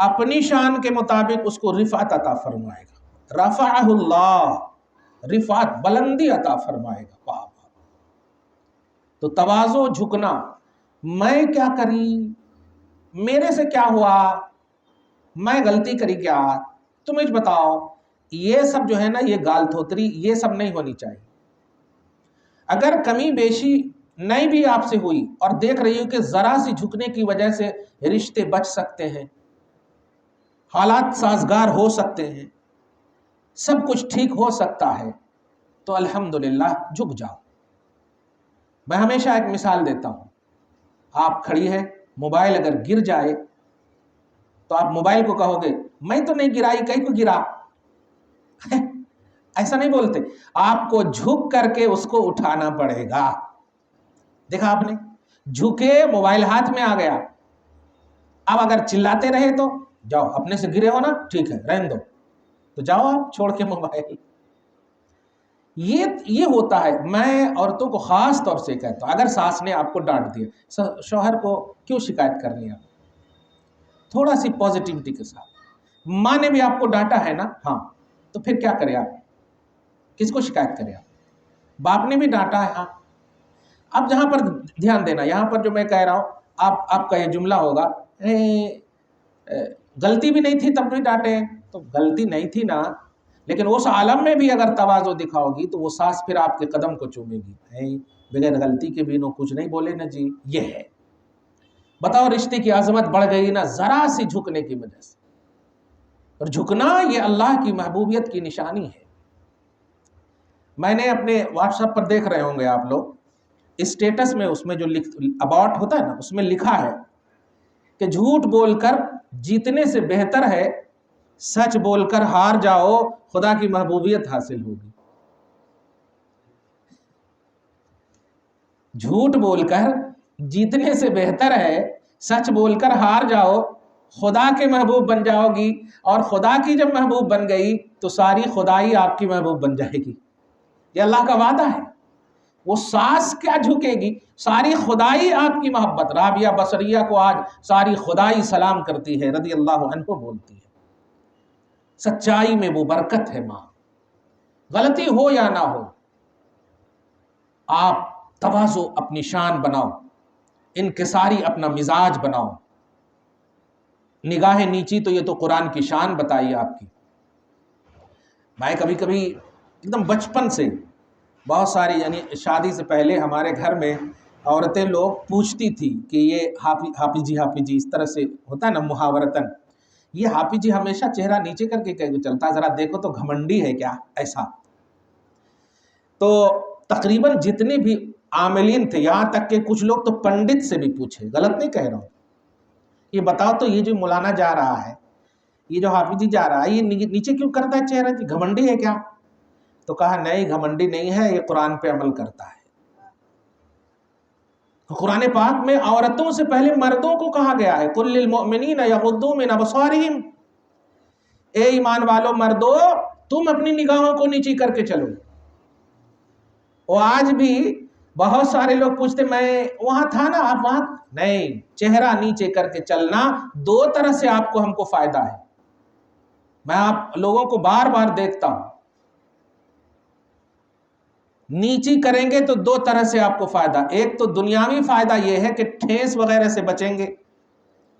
اپنی شان کے مطابق اس کو رفعت عطا فرمائے گا. رفعہ اللہ، رفعت بلندی عطا فرمائے گا. واہ. تو تواضع، جھکنا، میں کیا کری، میرے سے کیا ہوا، میں غلطی کری کیا، تم مجھ بتاؤ، یہ سب جو ہے نا یہ گال تھوتری، یہ سب نہیں ہونی چاہیے. اگر کمی بیشی نہیں بھی آپ سے ہوئی اور دیکھ رہی ہو کہ ذرا سی جھکنے کی وجہ سے رشتے بچ سکتے ہیں، حالات سازگار ہو سکتے ہیں، سب کچھ ٹھیک ہو سکتا ہے، تو الحمدللہ جھک جاؤ. میں ہمیشہ ایک مثال دیتا ہوں. آپ کھڑی ہے، موبائل اگر گر جائے تو آپ موبائل کو کہو گے میں تو نہیں گرائی، کہیں کو گرا، ایسا نہیں بولتے. آپ کو جھک کر کے اس کو اٹھانا پڑے گا. دیکھا آپ نے، جھکے موبائل ہاتھ میں آ گیا. اب اگر چلاتے رہے تو جاؤ، اپنے سے گرے ہو نا، ٹھیک ہے رہن دو، تو جاؤ آپ چھوڑ کے موبائل. یہ ہوتا ہے. میں عورتوں کو خاص طور سے کہتا ہوں، اگر ساس نے آپ کو ڈانٹ دیا، شوہر کو کیوں شکایت کرنی ہے، تھوڑا سی پازیٹیوٹی کے ساتھ. ماں نے بھی آپ کو ڈانٹا ہے نا، ہاں، تو پھر کیا کرے آپ، کس کو شکایت کرے آپ. باپ نے بھی ڈانٹا ہے، ہاں. اب جہاں پر دھیان دینا، یہاں پر جو میں کہہ رہا ہوں، آپ کا یہ جملہ ہوگا غلطی بھی نہیں تھی تب بھی ڈانٹے، تو غلطی نہیں تھی نا، لیکن اس عالم میں بھی اگر تواضع دکھاؤ گی تو وہ ساس پھر آپ کے قدم کو چومے گی. بغیر غلطی کے بھی نو کچھ نہیں بولے نا جی. یہ ہے، بتاؤ رشتے کی عظمت بڑھ گئی نا ذرا سی جھکنے کی وجہ سے. اور جھکنا یہ اللہ کی محبوبیت کی نشانی ہے. میں نے اپنے واٹس ایپ پر دیکھ رہے ہوں گے آپ لوگ، اسٹیٹس میں اس میں جو اباؤٹ ہوتا ہے نا، اس میں لکھا ہے کہ جھوٹ بول کر جیتنے سے بہتر ہے سچ بول کر ہار جاؤ، خدا کی محبوبیت حاصل ہوگی. جھوٹ بول کر جیتنے سے بہتر ہے سچ بول کر ہار جاؤ، خدا کے محبوب بن جاؤ گی. اور خدا کی جب محبوب بن گئی تو ساری خدائی آپ کی محبوب بن جائے گی. یہ اللہ کا وعدہ ہے. وہ ساس کیا جھکے گی، ساری خدائی آپ کی محبت. رابعہ بصریہ کو آج ساری خدائی سلام کرتی ہے، رضی اللہ عنہ بولتی ہے. سچائی میں وہ برکت ہے. ماں غلطی ہو یا نہ ہو، آپ تواضع اپنی شان بناؤ، انکساری اپنا مزاج بناؤ. نگاہ نیچی تو یہ تو قرآن کی شان بتائی آپ کی. میں کبھی کبھی ایک دم بچپن سے بہت ساری، یعنی شادی سے پہلے ہمارے گھر میں عورتیں لوگ پوچھتی تھی کہ یہ حافظ جی اس طرح سے ہوتا ہے نا محاورتاً، یہ حافظ جی ہمیشہ چہرہ نیچے کر کے چلتا، ذرا دیکھو تو گھمنڈی ہے کیا، ایسا. تو تقریباً جتنے بھی عاملین تھے، یہاں تک کہ کچھ لوگ تو پنڈت سے بھی پوچھے، غلط نہیں کہہ رہا ہوں، یہ بتاؤ تو یہ جو مولانا جا رہا ہے، یہ جو حافظ جی جا رہا ہے، یہ نیچے کیوں کرتا ہے چہرہ، جی گھمنڈی ہے کیا؟ تو کہا نہیں گھمنڈی نہیں ہے، یہ قرآن پہ عمل کرتا ہے. قرآن پاک میں عورتوں سے پہلے مردوں کو کہا گیا ہے، قل للمؤمنین یغضوا من ابصارہم، اے ایمان والو مردو تم اپنی نگاہوں کو نیچی کر کے چلو. اور آج بھی بہت سارے لوگ پوچھتے میں وہاں تھا نا، آپ وہاں نہیں. چہرہ نیچے کر کے چلنا، دو طرح سے آپ کو ہم کو فائدہ ہے. میں آپ لوگوں کو بار بار دیکھتا ہوں، نیچی کریں گے تو دو طرح سے آپ کو فائدہ. ایک تو دنیاوی فائدہ یہ ہے کہ ٹھیس وغیرہ سے بچیں گے،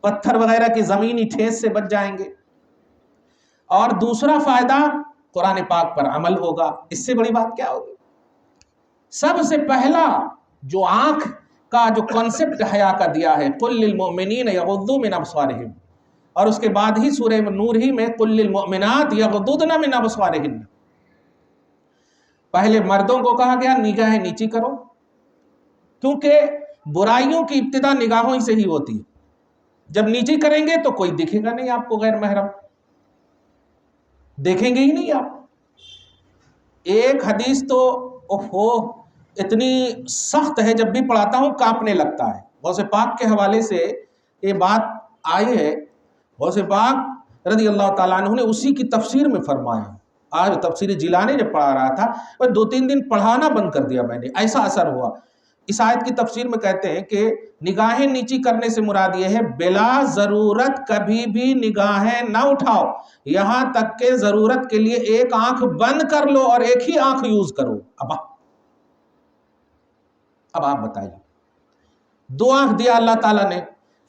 پتھر وغیرہ کی زمینی ٹھیس سے بچ جائیں گے. اور دوسرا فائدہ قرآن پاک پر عمل ہوگا. اس سے بڑی بات کیا ہوگی؟ سب سے پہلا جو آنکھ کا جو کانسیپٹ حیا کا دیا ہے، قل للمؤمنین یغضوا من ابصارہم، اور اس کے بعد ہی سورہ نور ہی میں قل للمؤمنات یغضضن من ابصارہن. پہلے مردوں کو کہا گیا نگاہ نیچی کرو، کیونکہ برائیوں کی ابتدا نگاہوں ہی سے ہی ہوتی ہے. جب نیچی کریں گے تو کوئی دکھے گا نہیں آپ کو، غیر محرم دیکھیں گے ہی نہیں آپ. ایک حدیث تو اتنی سخت ہے، جب بھی پڑھاتا ہوں کانپنے لگتا ہے. غوث پاک کے حوالے سے یہ بات آئی ہے، غوث پاک رضی اللہ تعالیٰ عنہ نے اسی کی تفسیر میں فرمایا. آج تفسیر جیلانی جب پڑھا رہا تھا، 2-3 دن پڑھانا بند کر دیا میں نے، ایسا اثر ہوا. اس آیت کی تفسیر میں کہتے ہیں کہ نگاہیں نیچی کرنے سے مراد یہ ہے بلا ضرورت کبھی بھی نگاہیں نہ اٹھاؤ، یہاں تک کہ ضرورت کے لیے ایک آنکھ بند کر لو اور ایک ہی آنکھ یوز کرو۔ اب آپ بتائیے، دو آنکھ دیا اللہ تعالیٰ نے،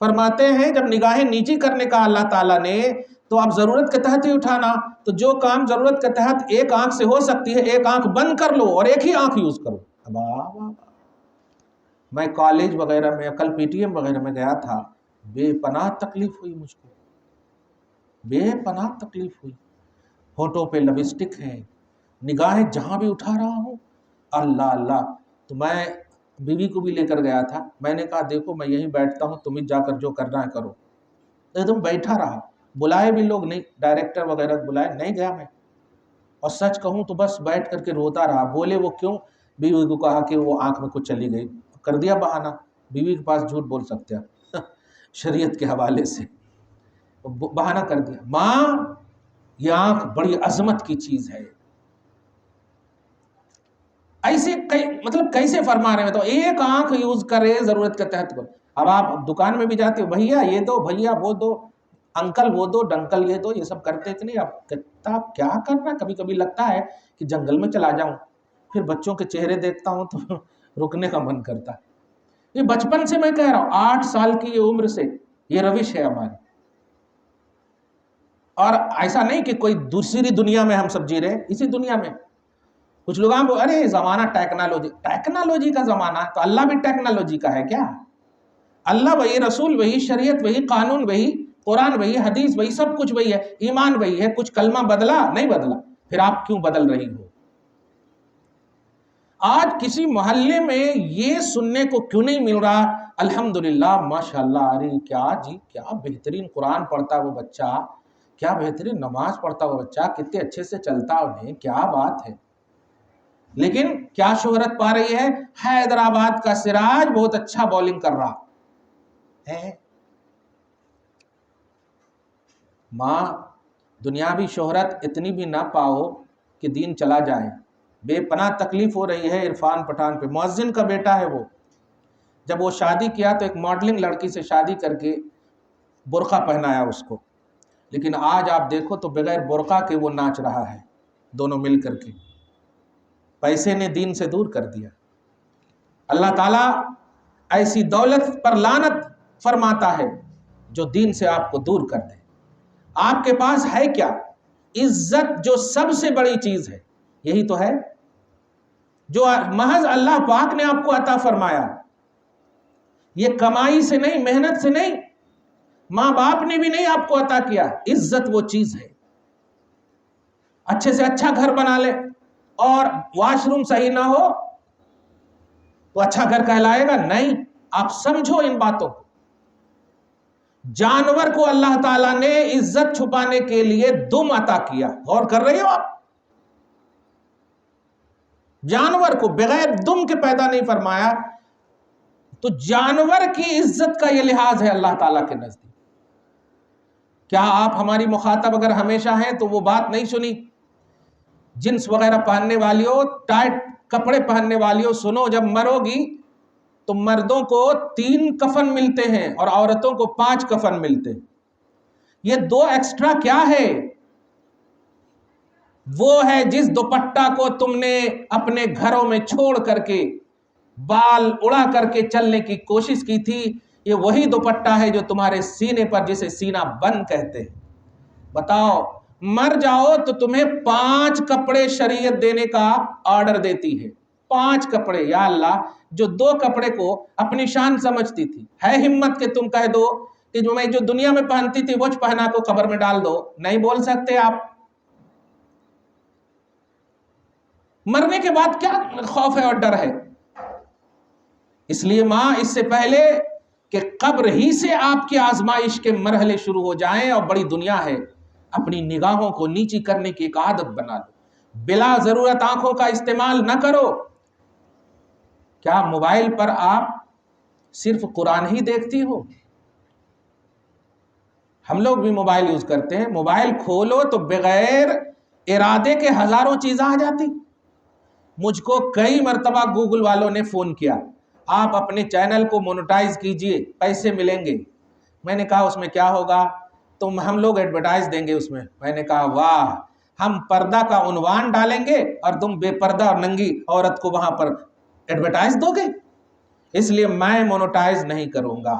فرماتے ہیں جب نگاہیں نیچی کرنے کا اللہ تعالیٰ نے تو آپ ضرورت کے تحت ہی اٹھانا، تو جو کام ضرورت کے تحت ایک آنکھ سے ہو سکتی ہے ایک آنکھ بند کر لو اور ایک ہی آنکھ یوز کرو۔ میں کالج وغیرہ میں کل پی ٹی ایم وغیرہ میں گیا تھا، بے پناہ تکلیف ہوئی مجھ کو، بے پناہ تکلیف ہوئی۔ ہونٹوں پہ لپسٹک ہے، نگاہیں جہاں بھی اٹھا رہا ہوں اللہ اللہ۔ تو میں بیوی کو بھی لے کر گیا تھا، میں نے کہا دیکھو میں یہیں بیٹھتا ہوں، تمہیں جا کر جو کرنا ہے کرو۔ ایک دم بیٹھا رہا، بلائے بھی لوگ نہیں، ڈائریکٹر وغیرہ بلائے نہیں گیا میں، اور سچ کہوں تو بس بیٹھ کر کے روتا رہا۔ بولے وہ کیوں؟ بیوی کو کہا کہ وہ آنکھ میں کچھ چلی گئی، کر دیا بہانہ۔ بیوی کے پاس جھوٹ بول سکتے ہیں شریعت کے حوالے سے، بہانہ کر دیا۔ ماں یہ آنکھ بڑی عظمت کی چیز ہے، ایسے مطلب کیسے فرما رہے ہیں؟ تو ایک آنکھ یوز کرے ضرورت کے تحت کو۔ اب آپ دکان میں بھی جاتے ہو، بھیا یہ دو، بھیا وہ دو، انکل وہ دو، ڈنکل یہ دو، یہ سب کرتے کہ نہیں؟ اب کتنا کیا کرنا، کبھی کبھی لگتا ہے کہ جنگل میں چلا جاؤں، پھر بچوں کے چہرے دیکھتا ہوں تو رکنے کا من کرتا ہے۔ یہ بچپن سے میں کہہ رہا ہوں، 8 سال کی یہ عمر سے یہ روش ہے ہماری، اور ایسا نہیں کہ کوئی دوسری دنیا میں ہم سب جی رہے، اسی دنیا میں۔ کچھ لوگ ارے زمانہ ٹیکنالوجی کا زمانہ، تو اللہ بھی ٹیکنالوجی کا ہے کیا؟ اللہ وہی، رسول وہی، شریعت وہی، قانون وہی، قرآن وہی، حدیث وہی، سب کچھ وہی ہے، ایمان وہی ہے۔ کچھ کلمہ بدلا نہیں بدلا، پھر آپ کیوں بدل رہی ہو؟ آج کسی محلے میں یہ سننے کو کیوں نہیں مل رہا الحمدللہ ماشاءاللہ، ارے کیا جی کیا بہترین قرآن پڑھتا وہ بچہ، کیا بہترین نماز پڑھتا وہ بچہ، کتنے اچھے سے چلتا انہیں، کیا بات ہے۔ لیکن کیا شہرت پا رہی ہے؟ حیدرآباد کا سراج بہت اچھا بولنگ کر رہا ہے۔ ماں دنیاوی شہرت اتنی بھی نہ پاؤ کہ دین چلا جائے۔ بے پناہ تکلیف ہو رہی ہے عرفان پٹھان پہ، مؤذن کا بیٹا ہے وہ، جب وہ شادی کیا تو ایک ماڈلنگ لڑکی سے شادی کر کے برقع پہنایا اس کو، لیکن آج آپ دیکھو تو بغیر برقع کے وہ ناچ رہا ہے، دونوں مل کر کے۔ پیسے نے دین سے دور کر دیا۔ اللہ تعالیٰ ایسی دولت پر لعنت فرماتا ہے جو دین سے آپ کو دور کر دے۔ آپ کے پاس ہے کیا؟ عزت جو سب سے بڑی چیز ہے، یہی تو ہے جو محض اللہ پاک نے آپ کو عطا فرمایا، یہ کمائی سے نہیں، محنت سے نہیں، ماں باپ نے بھی نہیں آپ کو عطا کیا۔ عزت وہ چیز ہے، اچھے سے اچھا گھر بنا لے اور واش روم صحیح نہ ہو تو اچھا گھر کہلائے گا؟ نہیں۔ آپ سمجھو ان باتوں کو۔ جانور کو اللہ تعالیٰ نے عزت چھپانے کے لیے دم عطا کیا، غور کر رہے ہو آپ؟ جانور کو بغیر دم کے پیدا نہیں فرمایا، تو جانور کی عزت کا یہ لحاظ ہے اللہ تعالیٰ کے نزدیک۔ کیا آپ ہماری مخاطب اگر ہمیشہ ہیں تو وہ بات نہیں سنی؟ جنس وغیرہ پہننے والی ہو، ٹائٹ کپڑے پہننے والی ہو، سنو، جب مرو گی تو مردوں کو 3 کفن ملتے ہیں اور عورتوں کو 5 کفن ملتے ہیں۔ یہ 2 ایکسٹرا کیا ہے؟ وہ ہے جس دوپٹہ کو تم نے اپنے گھروں میں چھوڑ کر کے بال اڑا کر کے چلنے کی کوشش کی تھی، یہ وہی دوپٹہ ہے جو تمہارے سینے پر، جسے سینہ بند کہتے ہیں۔ بتاؤ، مر جاؤ تو تمہیں 5 کپڑے شریعت دینے کا آرڈر دیتی ہے، 5 کپڑے۔ یا اللہ، جو 2 کپڑے کو اپنی شان سمجھتی تھی، ہے ہمت کہ تم کہہ دو کہ جو میں جو دنیا میں پہنتی تھی وہ پہنا کو قبر میں ڈال دو؟ نہیں بول سکتے آپ۔ مرنے کے بعد کیا خوف ہے اور ڈر ہے؟ اس لیے ماں، اس سے پہلے کہ قبر ہی سے آپ کی آزمائش کے مرحلے شروع ہو جائیں، اور بڑی دنیا ہے، اپنی نگاہوں کو نیچی کرنے کی ایک عادت بنا لو۔ بلا ضرورت آنکھوں کا استعمال نہ کرو۔ کیا موبائل پر آپ صرف قرآن ہی دیکھتی ہو؟ ہم لوگ بھی موبائل یوز کرتے ہیں، موبائل کھولو تو بغیر ارادے کے ہزاروں چیزیں آ جاتی۔ مجھ کو کئی مرتبہ گوگل والوں نے فون کیا، آپ اپنے چینل کو مونیٹائز کیجئے، پیسے ملیں گے۔ میں نے کہا اس میں کیا ہوگا؟ ہم لوگ ایڈورٹائز دیں گے اس میں۔ میں نے کہا واہ، ہم پردہ کا عنوان ڈالیں گے اور تم بے پردہ اور ننگی عورت کو وہاں پر ایڈورٹائز دو گے؟ اس لیے میں مونیٹائز نہیں کروں گا،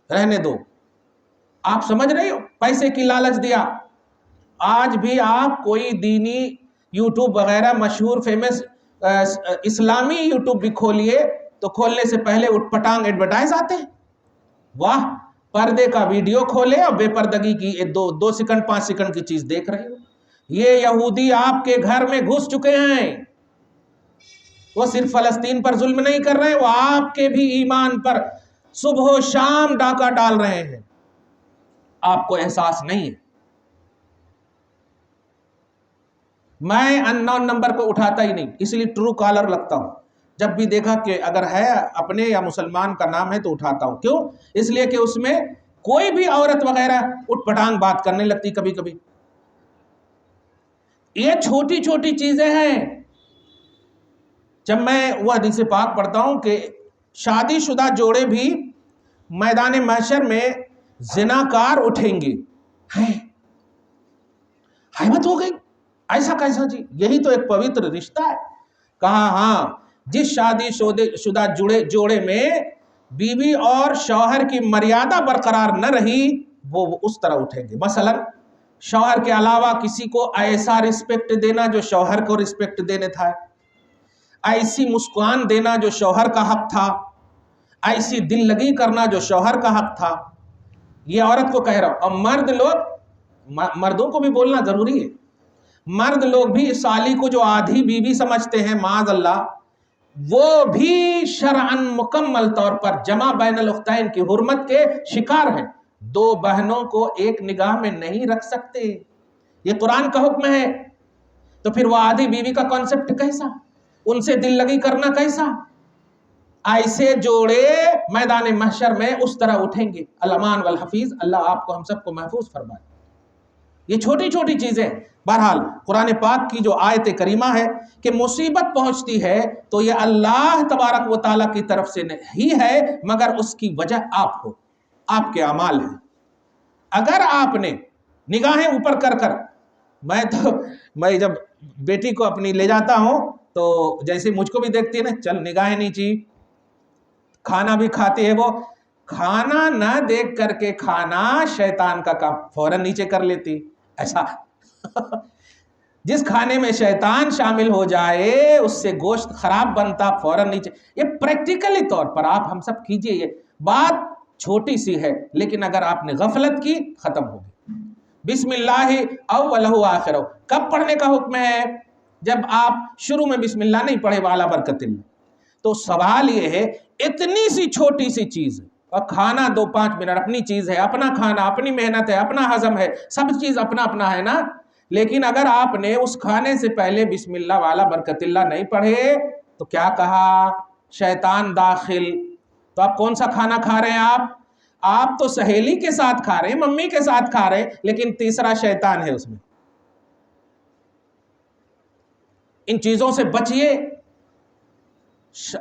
رہنے دو۔ آپ سمجھ رہے ہو؟ پیسے کی لالچ دیا۔ آج بھی آپ کوئی دینی یوٹیوب وغیرہ مشہور فیمس اسلامی یوٹیوب بھی کھولیے تو کھولنے سے پہلے اٹھ پٹانگ ایڈورٹائز آتے ہیں۔ واہ، پردے کا ویڈیو کھولے اور بے پردگی کی دو سیکنڈ 5 سیکنڈ کی چیز دیکھ رہے ہو۔ یہ یہودی آپ کے گھر میں گھس چکے ہیں۔ وہ صرف فلسطین پر ظلم نہیں کر رہے، وہ آپ کے بھی ایمان پر صبح و شام ڈاکہ ڈال رہے ہیں۔ آپ کو احساس نہیں ہے۔ میں ان نون نمبر کو اٹھاتا ہی نہیں، اس لیے ٹرو کالر لگتا ہوں۔ جب بھی دیکھا کہ اگر ہے اپنے یا مسلمان کا نام ہے تو اٹھاتا ہوں۔ کیوں؟ اس لیے کہ اس میں کوئی بھی عورت وغیرہ اٹھ پٹانگ بات کرنے لگتی کبھی کبھی۔ یہ چھوٹی چھوٹی چیزیں ہیں۔ جب میں وہ حدیث پاک پڑھتا ہوں کہ شادی شدہ جوڑے بھی میدان محشر میں زناکار اٹھیں گے، حیبت ہو گئی، ایسا کیسا جی؟ یہی تو ایک پوتر رشتہ ہے۔ کہا ہاں، جس شادی شدہ جوڑے میں بیوی اور شوہر کی مریادہ برقرار نہ رہی وہ اس طرح اٹھیں گے۔ مثلا شوہر کے علاوہ کسی کو ایسا رسپیکٹ دینا جو شوہر کو رسپیکٹ دینے تھا، ایسی مسکان دینا جو شوہر کا حق تھا، ایسی دل لگی کرنا جو شوہر کا حق تھا۔ یہ عورت کو کہہ رہا ہوں۔ اور مرد لوگ، مردوں کو بھی بولنا ضروری ہے۔ مرد لوگ بھی سالی کو جو آدھی بیوی سمجھتے ہیں معاذ اللہ، وہ بھی شرعاً مکمل طور پر جمع بین الاختین کی حرمت کے شکار ہیں۔ 2 بہنوں کو ایک نگاہ میں نہیں رکھ سکتے، یہ قرآن کا حکم ہے۔ تو پھر وہ آدھی بیوی کا کانسیپٹ کیسا؟ ان سے دل لگی کرنا کیسا؟ ایسے جوڑے میدان محشر میں اس طرح اٹھیں گے۔ الامان والحفیظ، اللہ آپ کو ہم سب کو محفوظ فرمائے۔ یہ چھوٹی چھوٹی چیزیں۔ بہرحال قرآن پاک کی جو آیت کریمہ ہے کہ مصیبت پہنچتی ہے تو یہ اللہ تبارک و تعالیٰ کی طرف سے نہیں ہے، مگر اس کی وجہ آپ ہو، آپ کے اعمال ہیں۔ اگر آپ نے نگاہیں اوپر کر کر، میں جب بیٹی کو اپنی لے جاتا ہوں تو جیسے مجھ کو بھی دیکھتی ہے نا، چل نگاہیں نیچی، کھانا بھی کھاتی ہے، وہ کھانا نہ دیکھ کر کے کھانا شیطان کا کام، فوراً نیچے کر لیتی۔ ایسا جس کھانے میں شیطان شامل ہو جائے اس سے گوشت خراب بنتا، فوراً نیچے۔ یہ پریکٹیکلی طور پر آپ ہم سب کیجئے۔ یہ بات چھوٹی سی ہے لیکن اگر آپ نے غفلت کی ختم ہوگی۔ بسم اللہ اولہ آخرہ کب پڑھنے کا حکم ہے؟ جب آپ شروع میں بسم اللہ نہیں پڑھے والا برکت اللہ۔ تو سوال یہ ہے، اتنی سی چھوٹی سی چیز، اور کھانا 2-5 منٹ اپنی چیز ہے، اپنا کھانا، اپنی محنت ہے، اپنا ہضم ہے، سب چیز اپنا اپنا ہے نا۔ لیکن اگر آپ نے اس کھانے سے پہلے بسم اللہ والا برکت اللہ نہیں پڑھے تو کیا کہا؟ شیطان داخل۔ تو آپ کون سا کھانا کھا رہے ہیں؟ آپ تو سہیلی کے ساتھ کھا رہے ہیں، ممی کے ساتھ کھا رہے ہیں، لیکن تیسرا شیطان ہے اس میں۔ ان چیزوں سے بچئے۔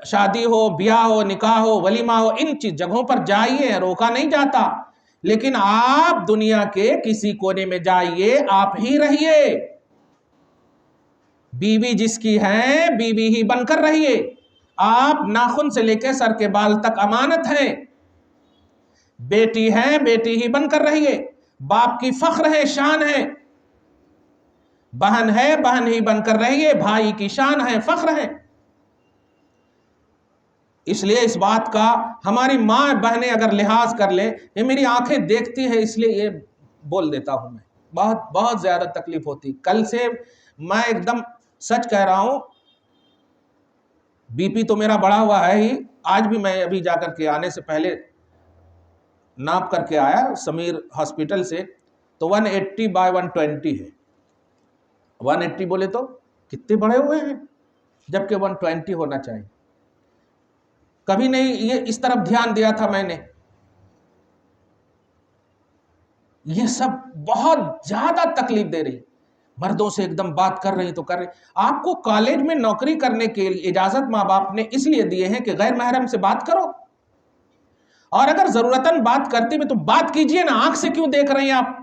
شادی ہو، بیاہ ہو، نکاح ہو، ولیمہ ہو، ان جگہوں پر جائیے، روکا نہیں جاتا، لیکن آپ دنیا کے کسی کونے میں جائیے، آپ ہی رہیے۔ بیوی جس کی ہے بیوی ہی بن کر رہیے۔ آپ ناخن سے لے کے سر کے بال تک امانت ہیں۔ بیٹی ہے بیٹی ہی بن کر رہیے، باپ کی فخر ہے، شان ہے۔ بہن ہے بہن ہی بن کر رہیے، بھائی کی شان ہے، فخر ہے۔ اس لیے اس بات کا ہماری ماں بہنیں اگر لحاظ کر لیں، یہ میری آنکھیں دیکھتی ہے اس لیے یہ بول دیتا ہوں، میں بہت زیادہ تکلیف ہوتی۔ کل سے میں ایک دم سچ کہہ رہا ہوں، بی پی تو میرا بڑھا ہوا ہے ہی، آج بھی میں ابھی جا کر کے آنے سے پہلے ناپ کر کے آیا سمیر ہاسپٹل سے، تو 180/120 ہے۔ 180 بولے تو کتنے بڑے ہوئے ہیں، جبکہ 120 ہونا چاہیے۔ کبھی نہیں یہ اس طرف دھیان دیا تھا میں نے۔ یہ سب بہت زیادہ تکلیف دے رہی۔ مردوں سے ایک دم بات کر رہی تو کر رہی. آپ کو کالج میں نوکری کرنے کے اجازت ماں باپ نے اس لیے دیے ہیں کہ غیر محرم سے بات کرو, اور اگر ضرورتاً بات کرتے میں تو بات کیجئے نا. آنکھ سے کیوں دیکھ رہی ہیں آپ؟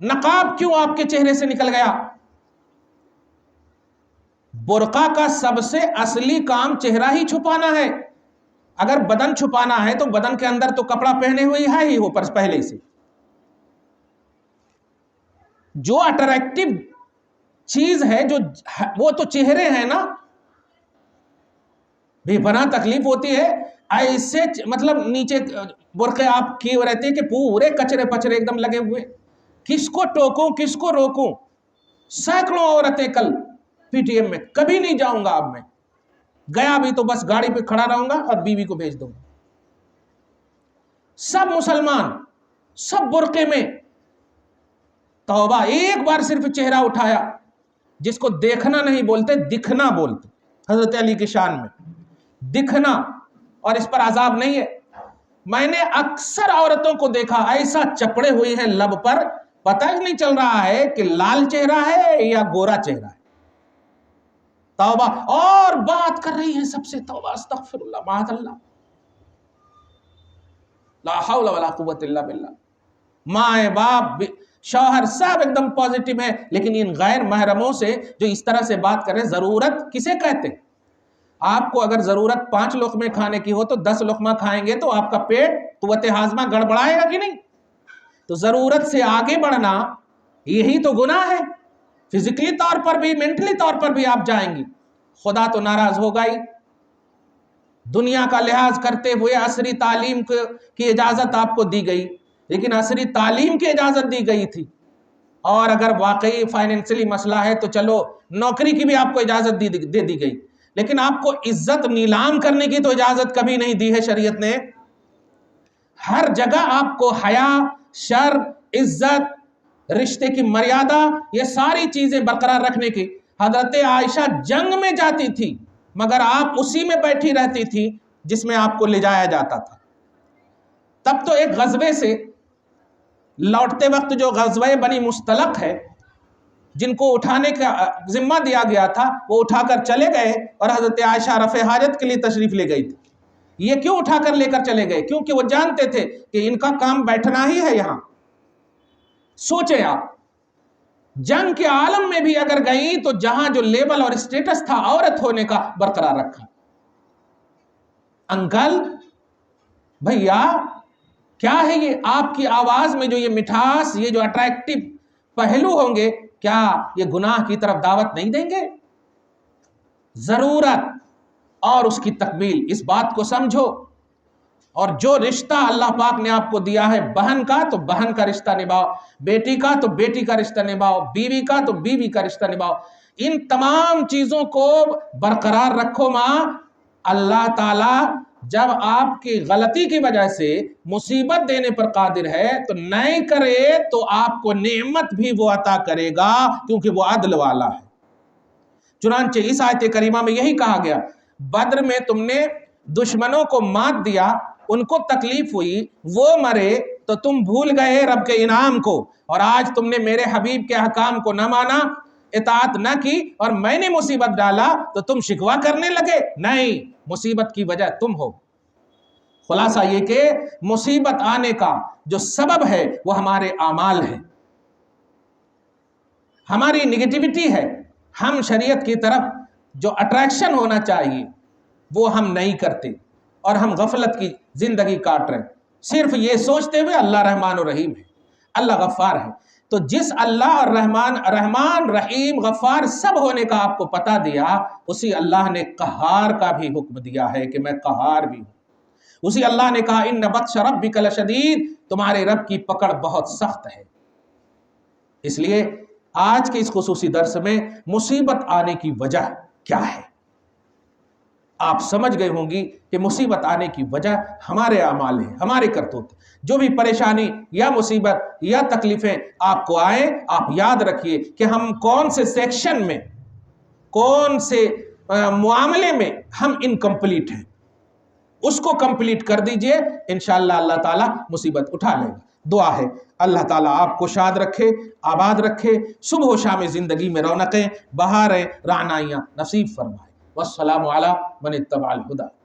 نقاب کیوں آپ کے چہرے سے نکل گیا؟ برقع کا سب سے اصلی کام چہرہ ہی چھپانا ہے. اگر بدن چھپانا ہے تو بدن کے اندر تو کپڑا پہنے ہوئی ہے ہی اوپر پہلے سے. جو اٹریکٹیو چیز ہے جو وہ تو چہرے ہیں نا. بے پناہ تکلیف ہوتی ہے ایسے, مطلب نیچے برقعے آپ کیے رہتے ہیں کہ پورے کچرے پچرے ایک دم لگے ہوئے. کس کو ٹوکوں کس کو روکوں؟ سینکڑوں عورتیں کل پی ٹی ایم میں, کبھی نہیں جاؤں گا اب میں. گیا بھی تو بس گاڑی پہ کھڑا رہوں گا اور بیوی کو بھیج دوں گا. سب مسلمان سب برقعے میں. توبہ, ایک بار صرف چہرہ اٹھایا, جس کو دیکھنا نہیں بولتے دکھنا بولتے, حضرت علی کی شان میں دکھنا, اور اس پر عذاب نہیں ہے. میں نے اکثر عورتوں کو دیکھا ایسا چپڑے ہوئی ہیں لب پر, پتہ ہی نہیں چل رہا ہے کہ لال چہرہ ہے یا گورا چہرہ ہے. توبہ, اور بات کر رہی ہیں سب سے. توبہ استغفر اللہ معاذ اللہ, لا حول ولا قوت الا باللہ. ماں باپ شوہر سب ایک دم پازیٹیو ہیں, لیکن ان غیر محرموں سے جو اس طرح سے بات کریں, ضرورت کسے کہتے ہیں؟ آپ کو اگر ضرورت 5 لقمے کھانے کی ہو تو 10 لقمہ کھائیں گے تو آپ کا پیٹ قوت ہاضمہ گڑبڑائے گا کہ نہیں؟ تو ضرورت سے آگے بڑھنا یہی تو گناہ ہے. فزیکلی طور پر بھی مینٹلی طور پر بھی آپ جائیں گی, خدا تو ناراض ہوگا ہی. دنیا کا لحاظ کرتے ہوئے عصری تعلیم کی اجازت آپ کو دی گئی, لیکن عصری تعلیم کی اجازت دی گئی تھی. اور اگر واقعی فائنینشلی مسئلہ ہے تو چلو نوکری کی بھی آپ کو اجازت دے دی گئی, لیکن آپ کو عزت نیلام کرنے کی تو اجازت کبھی نہیں دی ہے شریعت نے. ہر جگہ آپ کو حیا, شرم, عزت, رشتے کی مریادہ, یہ ساری چیزیں برقرار رکھنے کی. حضرت عائشہ جنگ میں جاتی تھی مگر آپ اسی میں بیٹھی رہتی تھی جس میں آپ کو لے جایا جاتا تھا. تب تو ایک غزوے سے لوٹتے وقت جو غزوہ بنی مستلق ہے, جن کو اٹھانے کا ذمہ دیا گیا تھا, وہ اٹھا کر چلے گئے اور حضرت عائشہ رفع حاجت کے لیے تشریف لے گئی تھی. یہ کیوں اٹھا کر لے کر چلے گئے؟ کیونکہ وہ جانتے تھے کہ ان کا کام بیٹھنا ہی ہے یہاں. سوچیں آپ, جنگ کے عالم میں بھی اگر گئیں تو جہاں جو لیبل اور اسٹیٹس تھا عورت ہونے کا برقرار رکھا. انکل, بھیا, کیا ہے یہ آپ کی آواز میں جو یہ مٹھاس, یہ جو اٹریکٹیو پہلو ہوں گے, کیا یہ گناہ کی طرف دعوت نہیں دیں گے؟ ضرورت اور اس کی تکمیل, اس بات کو سمجھو. اور جو رشتہ اللہ پاک نے آپ کو دیا ہے بہن کا تو بہن کا رشتہ نبھاؤ, بیٹی کا تو بیٹی کا رشتہ نبھاؤ, بیوی کا تو بیوی کا رشتہ نبھاؤ. ان تمام چیزوں کو برقرار رکھو ماں. اللہ تعالی جب آپ کی غلطی کی وجہ سے مصیبت دینے پر قادر ہے تو نہیں کرے تو آپ کو نعمت بھی وہ عطا کرے گا, کیونکہ وہ عدل والا ہے. چنانچہ اس آیت کریمہ میں یہی کہا گیا, بدر میں تم نے دشمنوں کو مات دیا, ان کو تکلیف ہوئی, وہ مرے تو تم بھول گئے رب کے انعام کو, اور آج تم نے میرے حبیب کے احکام کو نہ مانا, اطاعت نہ کی, اور میں نے مصیبت ڈالا تو تم شکوہ کرنے لگے. نہیں, مصیبت کی وجہ تم ہو. خلاصہ یہ کہ مصیبت آنے کا جو سبب ہے وہ ہمارے اعمال ہیں, ہماری نگیٹیوٹی ہے. ہم شریعت کی طرف جو اٹریکشن ہونا چاہیے وہ ہم نہیں کرتے, اور ہم غفلت کی زندگی کاٹ رہے, صرف یہ سوچتے ہوئے اللہ رحمان و رحیم ہے, اللہ غفار ہے. تو جس اللہ اور رحمان رحیم غفار سب ہونے کا آپ کو پتا دیا, اسی اللہ نے قہار کا بھی حکم دیا ہے کہ میں قہار بھی ہوں. اسی اللہ نے کہا ان بطش ربک لشدید, تمہارے رب کی پکڑ بہت سخت ہے. اس لیے آج کے اس خصوصی درس میں مصیبت آنے کی وجہ کیا ہے آپ سمجھ گئے ہوں گی کہ مصیبت آنے کی وجہ ہمارے اعمال ہیں, ہمارے کرتوت. جو بھی پریشانی یا مصیبت یا تکلیفیں آپ کو آئیں, آپ یاد رکھیے کہ ہم کون سے سیکشن میں, کون سے معاملے میں ہم انکمپلیٹ ہیں. اس کو کمپلیٹ کر دیجئے, انشاءاللہ اللہ تعالیٰ مصیبت اٹھا لے گا. دعا ہے اللہ تعالیٰ آپ کو شاد رکھے، آباد رکھے، صبح و شام زندگی میں رونقیں، بہاریں، رعنائیاں نصیب فرمائے۔ والسلام علی من اتبع الہدی۔